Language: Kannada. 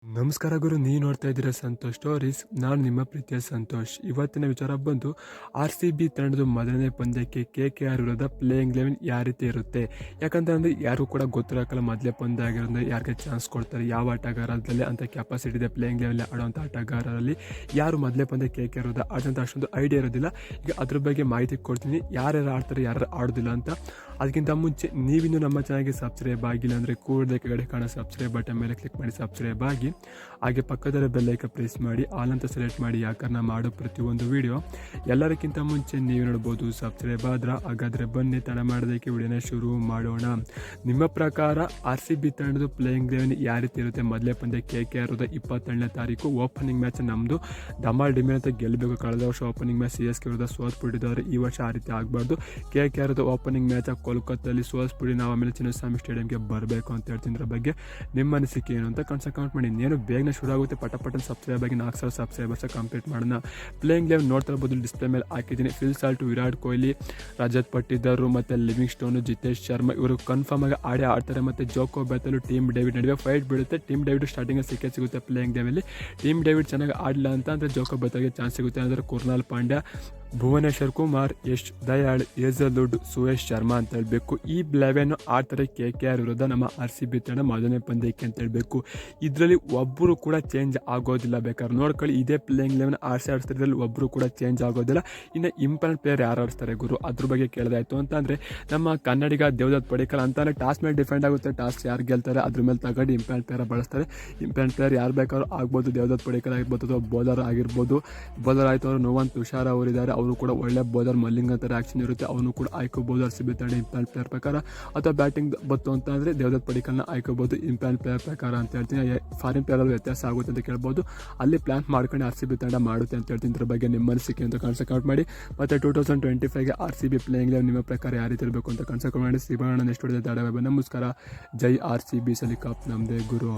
ನಮಸ್ಕಾರ ಗುರು, ನೀವು ನೋಡ್ತಾ ಇದ್ದೀರಾ ಸಂತೋಷ್ ಸ್ಟೋರೀಸ್. ನಾನು ನಿಮ್ಮ ಪ್ರೀತಿಯ ಸಂತೋಷ್. ಇವತ್ತಿನ ವಿಚಾರ ಬಂದು RCB ತಂಡದ ಮೊದಲನೇ ಪಂದ್ಯಕ್ಕೆ KKR ವಿರುದ್ಧ ಪ್ಲೇಯಿಂಗ್ 11 ಯಾವ ರೀತಿ ಇರುತ್ತೆ. ಯಾಕಂತಂದರೆ ಯಾರಿಗೂ ಕೂಡ ಗೊತ್ತಿರೋಕ್ಕಲ್ಲ, ಮೊದಲೇ ಪಂದ್ಯ ಆಗಿರೋದ್ರೆ ಯಾರಿಗೆ ಚಾನ್ಸ್ ಕೊಡ್ತಾರೆ, ಯಾವ ಆಟಗಾರದಲ್ಲಿ ಅಂತ ಕೆಪಾಸಿಟಿ ಇದೆ ಪ್ಲೇಯಿಂಗ್ 11 ಆಡುವಂಥ ಆಟಗಾರರಲ್ಲಿ ಯಾರು ಮೊದಲೇ ಪಂದ್ಯ KKR ವಿರುದ್ಧ ಆಡೋಂಥ ಅಷ್ಟೊಂದು ಐಡಿಯಾ ಇರೋದಿಲ್ಲ. ಈಗ ಅದ್ರ ಬಗ್ಗೆ ಮಾಹಿತಿ ಕೊಡ್ತೀನಿ, ಯಾರ್ಯಾರು ಆಡ್ತಾರೆ ಯಾರು ಆಡೋದಿಲ್ಲ ಅಂತ. ಅದಕ್ಕಿಂತ ಮುಂಚೆ ನೀವಿನ್ನೂ ನಮ್ಮ ಚಾನಲ್ಗೆ ಸಬ್ಸ್ಕ್ರೈಬ್ ಆಗಿಲ್ಲ ಅಂದರೆ ಕೂಡಲೇ ಕೆಳಗಡೆ ಕಾಣೋ ಸಬ್ಸ್ಕ್ರೈಬ್ ಬಟನ್ ಮೇಲೆ ಕ್ಲಿಕ್ ಮಾಡಿ ಸಬ್ಸ್ಕ್ರೈಬ್ ಆಗಿ, ಹಾಗೆ ಪಕ್ಕದಲ್ಲೇ ಬೆಲ್ ಐಕಾನ್ ಪ್ರೆಸ್ ಮಾಡಿ ಆಲ್ ಅಂತ ಸೆಲೆಕ್ಟ್ ಮಾಡಿ. ಯಾಕಂದ್ರೆ ನಾನು ಮಾಡೋ ಪ್ರತಿಯೊಂದು ವಿಡಿಯೋ ಎಲ್ಲರಿಗಿಂತ ಮುಂಚೆ ನೀವು ನೋಡ್ಬೋದು. ಸಬ್ಸ್ಕ್ರೈಬ್ ಆದ್ರೆ ಹಾಗಾದರೆ ಬನ್ನಿ ತಡ ಮಾಡೋದಕ್ಕೆ ವಿಡಿಯೋನ ಶುರು ಮಾಡೋಣ. ನಿಮ್ಮ ಪ್ರಕಾರ RCB ತಂಡದ ಪ್ಲೇಯಿಂಗ್ 11 ಯಾವ ರೀತಿ ಇರುತ್ತೆ. ಮೊದಲೇ ಪಂದ್ಯ KKR ವಿರುದ್ಧ 22ನೇ ತಾರೀಕು ಓಪನಿಂಗ್ ಮ್ಯಾಚ್ ನಮ್ಮದು ಡಮಾಲ್ ಡಿಮೇಲ್ ಅಂತ ಗೆಲ್ಲಬೇಕು. ಕಳೆದ ವರ್ಷ ಓಪನಿಂಗ್ ಮ್ಯಾಚ್ CSK ವಿರುದ್ಧ ಸೋತ್ಬಿಟ್ಟಿದ್ದಾರೆ. ಈ ವರ್ಷ ಆ ರೀತಿ ಆಗಬಾರ್ದು. KKR ವಿರುದ್ಧ ಓಪನಿಂಗ್ ಮ್ಯಾಚ್ ಕೋಲ್ಕತ್ತಲ್ಲಿ ಸೋಲ್ಸ್ಬಿಟ್ಟು ನಾವು ಆಮೇಲೆ ಚಿನ್ನಸ್ವಾಮಿ ಸ್ಟೇಡಿಯಂಗೆ ಬರಬೇಕು ಅಂತ ಹೇಳ್ತೀನಿ. ಇದ್ರ ಬಗ್ಗೆ ನಿಮ್ಮ ಅನಿಸಿಕೆ ಏನು ಅಂತ ಕಮೆಂಟ್ ಮಾಡಿ. ಇನ್ನೇನು ಬೇಗನೆ ಶುರು ಆಗುತ್ತೆ, ಪಟಪಟನ್ ಸಬ್ಸ್ಕ್ರೈಬ್ ಆಗಿ 4,000 ಸಬ್ಸ್ಕ್ರೈಬರ್ಸ್ ಕಂಪ್ಲೀಟ್ ಮಾಡೋಣ. ಪ್ಲೇಯಿಂಗ್ 11 ನೋಡ್ತಾ ಇರ್ಬೋದು, ಡಿಸ್ಪ್ಲೇ ಮೇಲೆ ಹಾಕಿದ್ದೀನಿ. ಫಿಲ್ ಸಾಲ್ಟ್, ವಿರಾಟ್ ಕೊಹ್ಲಿ, ರಜತ್ ಪಟ್ಟಿದಾರ್ ಮತ್ತು ಲಿವಿಂಗ್ ಸ್ಟೋನ್, ಜಿತೇಶ್ ಶರ್ಮಾ ಇವರು ಕನ್ಫರ್ಮ್ ಆಗಿ ಆಡ್ತಾರೆ. ಮತ್ತು ಜೋಕೋ ಬೆತಲು, ಟೀಮ್ ಡೇವಿಡ್ ನಡುವೆ ಫೈಟ್ ಬೀಳುತ್ತೆ. ಟೀಮ್ ಡೇವಿಡ್ ಸ್ಟಾರ್ಟಿಂಗ್ ಸಿಗುತ್ತೆ ಪ್ಲೇಯಿಂಗ್ 11. ಟೀಮ್ ಡೇವಿಡ್ ಚೆನ್ನಾಗಿ ಆಡಲಿಲ್ಲ ಅಂತ ಜೋಕೋ ಬೆತಲ್ಗೆ ಚಾನ್ಸ್ ಸಿಗುತ್ತೆ. ಅಂದರೆ ಕುರ್ನಾಲ್ ಪಾಂಡ್ಯ, ಭುವನೇಶ್ವರ್ ಕುಮಾರ್, ಯಶ್ ದಯಾಳ್, ಏಜಲುಡ್, ಸುಯೇಶ್ ಶರ್ಮಾ ಅಂತ ಹೇಳಬೇಕು. ಈ 11 ಆಡ್ತಾರೆ KKR ವಿರುದ್ಧ ನಮ್ಮ RCB ತಂಡ ಮೊದಲನೇ ಪಂದ್ಯಕ್ಕೆ ಅಂತ ಹೇಳಬೇಕು. ಇದರಲ್ಲಿ ಒಬ್ಬರು ಕೂಡ ಚೇಂಜ್ ಆಗೋದಿಲ್ಲ. ಬೇಕಾದ್ರೆ ನೋಡ್ಕೊಳ್ಳಿ, ಇದೇ ಪ್ಲೇಯಿಂಗ್ 11 ಆಡ್ತಿದ್ರಲ್ಲಿ ಒಬ್ಬರು ಕೂಡ ಚೇಂಜ್ ಆಗೋದಿಲ್ಲ. ಇನ್ನು ಇಂಪಾರ್ಟೆಂಟ್ ಪ್ಲೇಯರ್ ಯಾರು ಆಡ್ತಾರೆ ಗುರು, ಅದ್ರ ಬಗ್ಗೆ ಕೇಳೋದಾಯ್ತು ಅಂತಂದರೆ ನಮ್ಮ ಕನ್ನಡಿಗ ದೇವದತ್ ಪಡಿಕ್ಕಲ್ ಅಂತಾನೆ. ಟಾಸ್ ಮೇಲೆ ಡಿಫೆಂಡ್ ಆಗುತ್ತೆ, ಟಾಸ್ ಯಾರು ಗೆಲ್ತಾರೆ ಅದ್ರ ಮೇಲೆ ತಗೊಂಡು ಇಂಪಾರ್ಟೆಂಟ್ ಪ್ಲೇಯರ್ ಬಳಸ್ತಾರೆ. ಇಂಪಾರ್ಟೆಂಟ್ ಪ್ಲೇಯರ್ ಯಾರು ಬೇಕಾದ್ರೂ ಆಗ್ಬೋದು, ದೇವದತ್ ಪಡಿಕ್ಕಲ್ ಆಗಿರ್ಬೋದು ಅಥವಾ ಬೌಲರ್ ಆಗಿರ್ಬೋದು. ಬೌಲರ್ ಆಯಿತು ಅವರು ನೋವಾನ್ ತುಷಾರ್ ಅವರಿದ್ದಾರೆ, ಅವರು ಕೂಡ ಒಳ್ಳೆ ಬೌಲರ್. ಮಲ್ಲಿಂಗ್ ಅಂತ ಆಕ್ಷನ್ ಇರುತ್ತೆ, ಅವನು ಕೂಡ ಆಯ್ಕೋಬಹುದು RCB ತಂಡ ಇಂಪಾರ್ಟೆಂಟ್ ಪ್ಲೇಯರ್ ಪ್ರಕಾರ. ಅಥವಾ ಬ್ಯಾಟಿಂಗ್ ಬತ್ತು ಅಂತ ಅಂದರೆ ದೇವದತ್ ಪಡಿಕ್ಕಲ್ನ ಆಯ್ಕೋಬಹುದು ಇಂಪಾರ್ಟೆಂಟ್ ಪ್ಲೇಯರ್ ಪ್ರಕಾರ ಅಂತ ಹೇಳ್ತೀನಿ. ಫಾರಿನ್ ಪ್ಲೇಯರ್ ವ್ಯತ್ಯಾಸ ಆಗುತ್ತೆ ಅಂತ ಕೇಳ್ಬೋದು, ಅಲ್ಲಿ ಪ್ಲಾನ್ ಮಾಡ್ಕೊಂಡು RCB ತಂಡ ಮಾಡುತ್ತೆ ಅಂತ ಹೇಳ್ತೀನಿ. ಇದ್ರ ಬಗ್ಗೆ ನಿಮ್ಮ ಅನಿಸಿಕೆ ಅಂತ ಕಮೆಂಟ್ ಮಾಡಿ. ಮತ್ತು 2025ಗೆ RCB ಪ್ಲೇಯಿಂಗ್ 11 ನಿಮ್ಮ ಪ್ರಕಾರ ಯಾವ ರೀತಿ ಇರಬೇಕು ಅಂತ ಕಮೆಂಟ್ ಮಾಡಿ. ಸಿಗೋಣ ನೆಕ್ಸ್ಟ್ ವಿಡಿಯೋದಲ್ಲಿ. ನಮಸ್ಕಾರ. ಜೈ RCB, ಸಲಿ ಕಪ್ ನಮ್ಮದೇ ಗುರು.